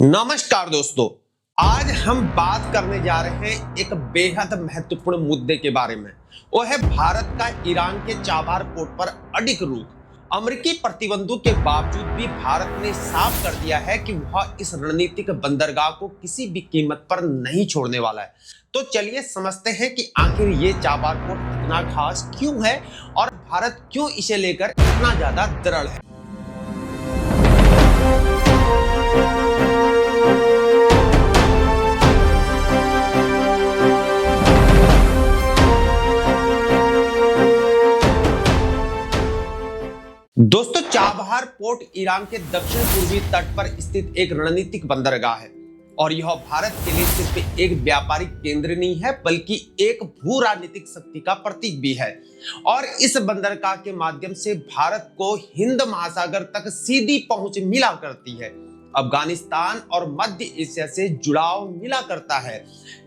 नमस्कार दोस्तों। आज हम बात करने जा रहे हैं एक बेहद महत्वपूर्ण मुद्दे के बारे में। वो है भारत का ईरान के चाबहार पोर्ट पर अडिग रुख। अमेरिकी प्रतिबंधों के बावजूद भी भारत ने साफ कर दिया है कि वह इस रणनीतिक बंदरगाह को किसी भी कीमत पर नहीं छोड़ने वाला है। तो चलिए समझते हैं कि आखिर ये चाबहार पोर्ट इतना खास क्यों है और भारत क्यों इसे लेकर इतना ज्यादा दृढ़ है। दोस्तों, चाबहार पोर्ट ईरान के दक्षिण पूर्वी तट पर स्थित एक रणनीतिक बंदरगाह है और यह भारत के लिए सिर्फ एक व्यापारिक केंद्र नहीं है बल्कि एक भू राजनीतिक शक्ति का प्रतीक भी है। और इस बंदरगाह के माध्यम से भारत को हिंद महासागर तक सीधी पहुंच मिला करती है, अफगानिस्तान और मध्य एशिया से जुड़ाव मिला करता है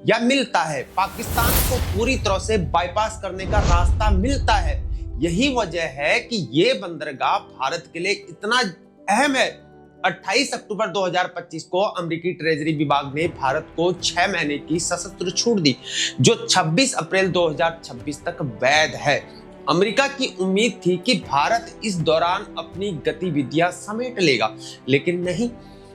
या मिलता है, पाकिस्तान को पूरी तरह से बाईपास करने का रास्ता मिलता है। यही वजह है कि ये बंदरगाह भारत के लिए इतना अहम है। 28 अक्टूबर 2025 को अमेरिकी ट्रेजरी विभाग ने भारत को 6 महीने की सशस्त्र छूट दी, जो 26 अप्रैल 2026 तक वैध है। अमेरिका की उम्मीद थी कि भारत इस दौरान अपनी गतिविधियां समेट लेगा, लेकिन नहीं।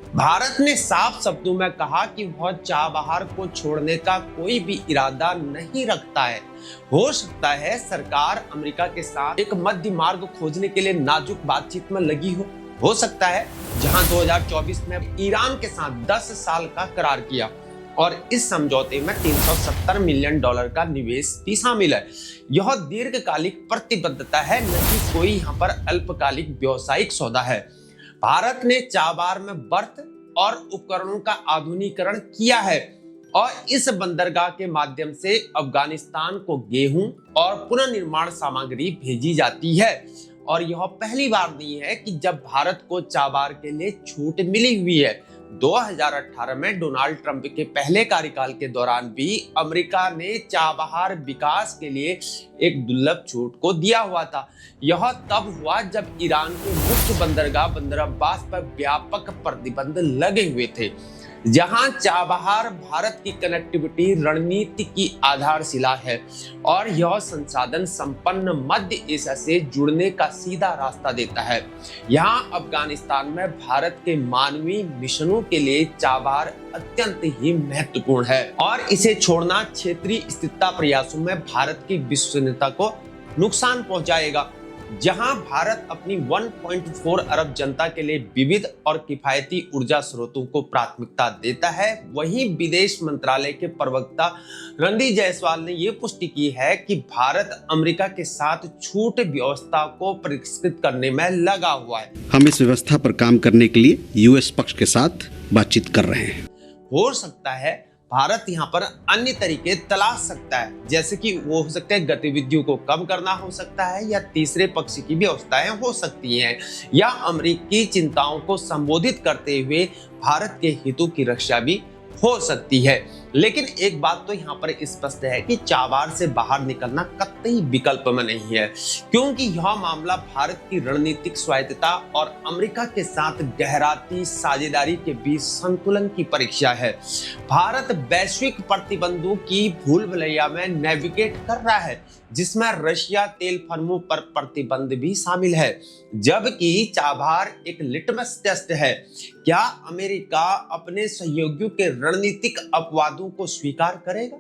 भारत ने साफ शब्दों में कहा कि वह चाबहार को छोड़ने का कोई भी इरादा नहीं रखता है। हो सकता है सरकार अमेरिका के साथ एक मध्य मार्ग खोजने के लिए नाजुक बातचीत में लगी हो सकता है, जहां 2024 में ईरान के साथ 10 साल का करार किया और इस समझौते में $370 मिलियन का निवेश भी शामिल है। यह दीर्घकालिक प्रतिबद्धता है, न कि कोई यहाँ पर अल्पकालिक व्यावसायिक सौदा है। भारत ने चाबहार में बर्थ और उपकरणों का आधुनिकीकरण किया है और इस बंदरगाह के माध्यम से अफगानिस्तान को गेहूं और पुनर्निर्माण सामग्री भेजी जाती है। और यह पहली बार नहीं है कि जब भारत को चाबहार के लिए छूट मिली हुई है। 2018 में डोनाल्ड ट्रंप के पहले कार्यकाल के दौरान भी अमेरिका ने चाबहार विकास के लिए एक दुर्लभ छूट को दिया हुआ था। यह तब हुआ जब ईरान के मुख्य बंदरगाह बंदर अब्बास पर व्यापक प्रतिबंध लगे हुए थे, जहां चाबहार भारत की कनेक्टिविटी रणनीति की आधारशिला है और यह संसाधन संपन्न मध्य एशिया से जुड़ने का सीधा रास्ता देता है। यहां अफगानिस्तान में भारत के मानवीय मिशनों के लिए चाबहार अत्यंत ही महत्वपूर्ण है और इसे छोड़ना क्षेत्रीय स्थिरता प्रयासों में भारत की विश्वसनीयता को नुकसान पहुंचाएगा। जहां भारत अपनी 1.4 अरब जनता के लिए विविध और किफायती ऊर्जा स्रोतों को प्राथमिकता देता है, वहीं विदेश मंत्रालय के प्रवक्ता रणधीर जायसवाल ने यह पुष्टि की है कि भारत अमेरिका के साथ छूट व्यवस्था को परिष्कृत करने में लगा हुआ है। हम इस व्यवस्था पर काम करने के लिए यूएस पक्ष के साथ बातचीत कर रहे हैं। हो सकता है भारत यहाँ पर अन्य तरीके तलाश सकता है, जैसे कि वो हो सकते हैं गतिविधियों को कम करना हो सकता है या तीसरे पक्ष की व्यवस्थाएं हो सकती हैं या अमेरिकी चिंताओं को संबोधित करते हुए भारत के हितों की रक्षा भी हो सकती है। लेकिन एक बात तो यहाँ पर स्पष्ट है कि चाबहार से बाहर निकलना कतई विकल्प में नहीं है, क्योंकि यह मामला भारत की रणनीतिक स्वायत्तता और अमेरिका के साथ गहराती साझेदारी के बीच संतुलन की परीक्षा है। भारत वैश्विक प्रतिबंधों की भूल भुलैया में नेविगेट कर रहा है, जिसमें रशिया तेल फर्मों पर प्रतिबंध भी शामिल है, जबकि चाबहार एक लिटमस टेस्ट है। क्या अमेरिका अपने सहयोगियों के रणनीतिक अपवादों को स्वीकार करेगा?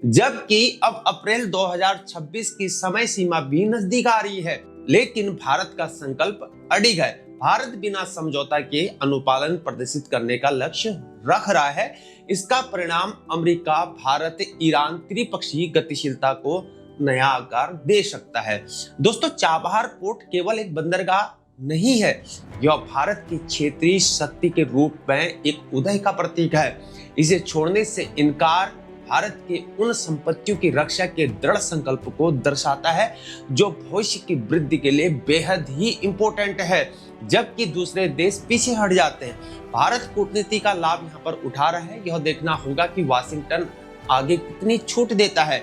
जबकि अब अप्रैल 2026 की समय सीमा भी नजदीक आ रही है, लेकिन भारत का संकल्प अडिग है। भारत बिना समझौता के अनुपालन प्रदर्शित करने का लक्ष्य रख रहा है। इसका परिणाम अमेरिका, भारत, ईरान त्रिपक्षीय गतिशीलता को नया आकार दे सकता है। दोस्तों, चाबहार पोर्ट केवल एक बंदरगाह नहीं है, यह भारत की क्षेत्रीय शक्ति के रूप में एक उदय का प्रतीक है। इसे छोड़ने से इनकार भारत के उन संपत्तियों की रक्षा के दृढ़ संकल्प को दर्शाता है जो भविष्य की वृद्धि के लिए बेहद ही इंपॉर्टेंट है, जबकि दूसरे देश पीछे हट जाते हैं। भारत कूटनीति का लाभ यहाँ पर उठा रहा है। यह देखना होगा कि वाशिंगटन आगे कितनी छूट देता है।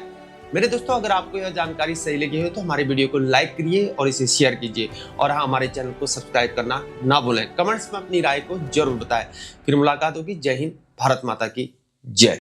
मेरे दोस्तों, अगर आपको यह जानकारी सही लगी हो तो हमारे वीडियो को लाइक करिए और इसे शेयर कीजिए और हाँ, हमारे चैनल को सब्सक्राइब करना ना भूलें। कमेंट्स में अपनी राय को जरूर बताएं। फिर मुलाकात होगी। जय हिंद, भारत माता की जय।